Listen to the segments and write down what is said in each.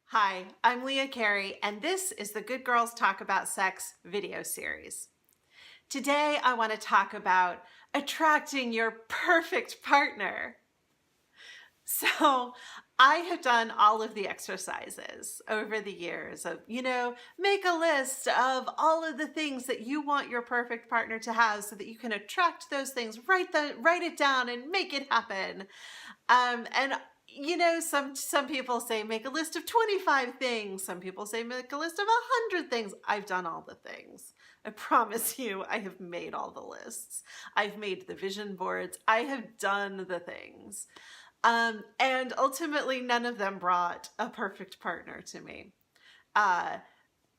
Hi, I'm Leah Carey, and this is the Good Girls Talk About Sex video series. Today, I want to talk about attracting your perfect partner. So, I have done all of the exercises over the years of, make a list of all of the things that you want your perfect partner to have so that you can attract those things, write it down and make it happen. And some people say make a list of 25 things. Some people say make a list of 100 things. I've done all the things. I promise you, I have made all the lists. I've made the vision boards. I have done the things. And ultimately, none of them brought a perfect partner to me.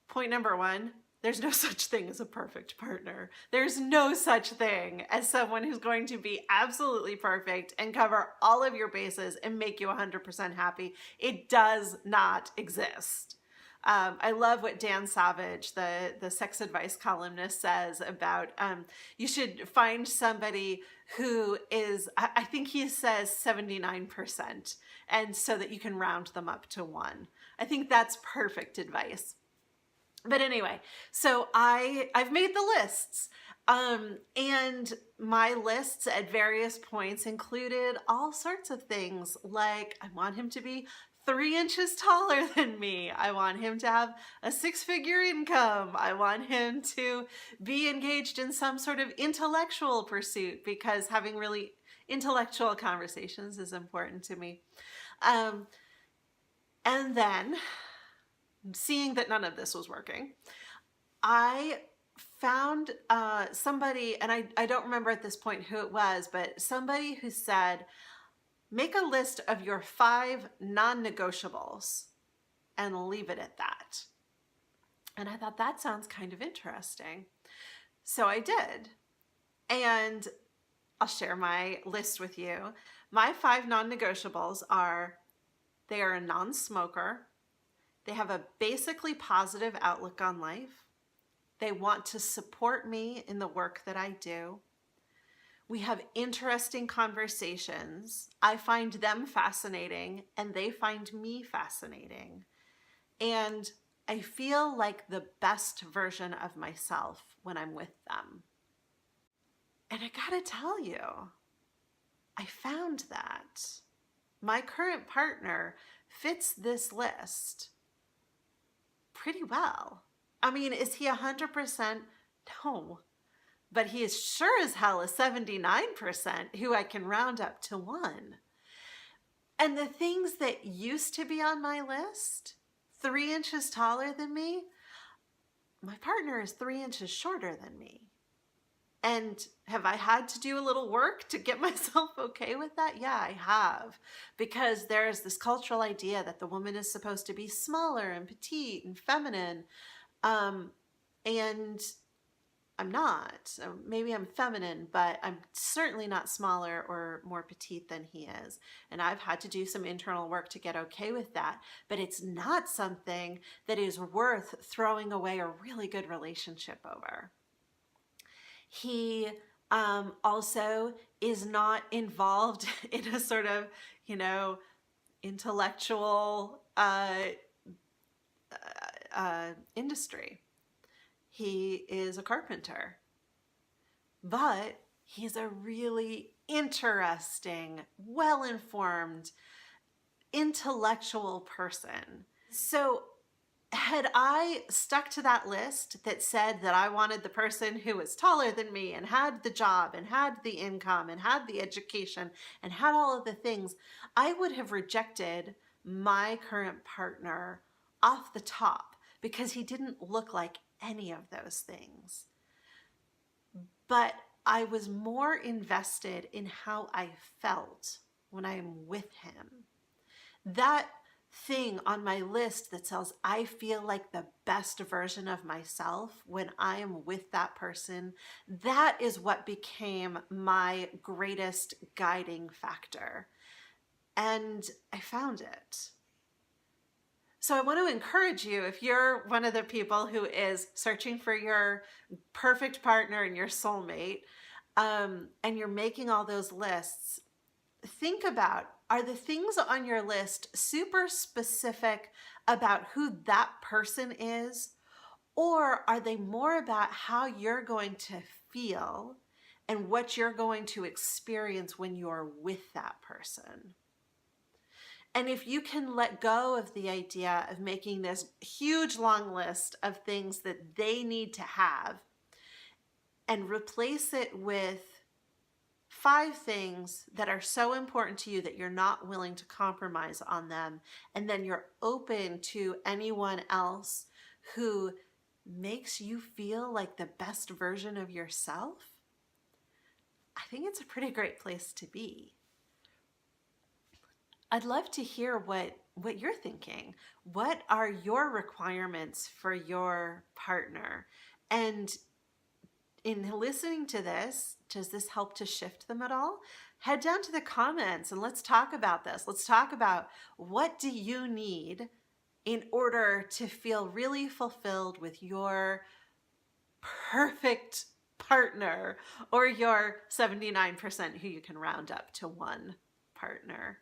Point number one, there's no such thing as a perfect partner. There's no such thing as someone who's going to be absolutely perfect and cover all of your bases and make you 100% happy. It does not exist. I love what Dan Savage, the sex advice columnist, says about you should find somebody who is, I think he says 79%, and so that you can round them up to 1. I think that's perfect advice. But anyway, so I've made the lists, and my lists at various points included all sorts of things, like I want him to be 3 inches taller than me. I want him to have a 6-figure income. I want him to be engaged in some sort of intellectual pursuit, because having really intellectual conversations is important to me. And then, seeing that none of this was working, I found somebody, and I don't remember at this point who it was, but somebody who said, make a list of your 5 non-negotiables and leave it at that. And I thought that sounds kind of interesting. So I did. And I'll share my list with you. My 5 non-negotiables are, they are a non-smoker. They have a basically positive outlook on life. They want to support me in the work that I do. We have interesting conversations. I find them fascinating and they find me fascinating. And I feel like the best version of myself when I'm with them. And I gotta tell you, I found that my current partner fits this list pretty well. I mean, is he 100%? No. But he is sure as hell a 79% who I can round up to 1. And the things that used to be on my list, 3 inches taller than me, my partner is 3 inches shorter than me. And have I had to do a little work to get myself okay with that? Yeah, I have. Because there's this cultural idea that the woman is supposed to be smaller and petite and feminine. And I'm not. Maybe I'm feminine, but I'm certainly not smaller or more petite than he is. And I've had to do some internal work to get okay with that. But it's not something that is worth throwing away a really good relationship over. He also is not involved in a sort of, intellectual industry. He is a carpenter, but he's a really interesting, well-informed, intellectual person. So had I stuck to that list that said that I wanted the person who was taller than me and had the job and had the income and had the education and had all of the things, I would have rejected my current partner off the top because he didn't look like any of those things. But I was more invested in how I felt when I'm with him. That thing on my list that says I feel like the best version of myself when I am with that person, that is what became my greatest guiding factor. And I found it. So I want to encourage you, if you're one of the people who is searching for your perfect partner and your soulmate, and you're making all those lists, think about Are the things on your list super specific about who that person is? Or are they more about how you're going to feel and what you're going to experience when you're with that person? And if you can let go of the idea of making this huge long list of things that they need to have and replace it with 5 things that are so important to you that you're not willing to compromise on them, and then you're open to anyone else who makes you feel like the best version of yourself, I think it's a pretty great place to be. I'd love to hear what you're thinking. What are your requirements for your partner? And in listening to this, does this help to shift them at all? Head down to the comments and let's talk about this. Let's talk about, what do you need in order to feel really fulfilled with your perfect partner, or your 79% who you can round up to one partner.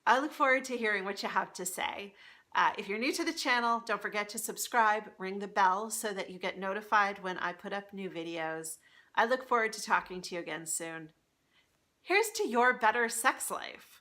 I look forward to hearing what you have to say. If you're new to the channel, don't forget to subscribe, ring the bell so that you get notified when I put up new videos. I look forward to talking to you again soon. Here's to your better sex life.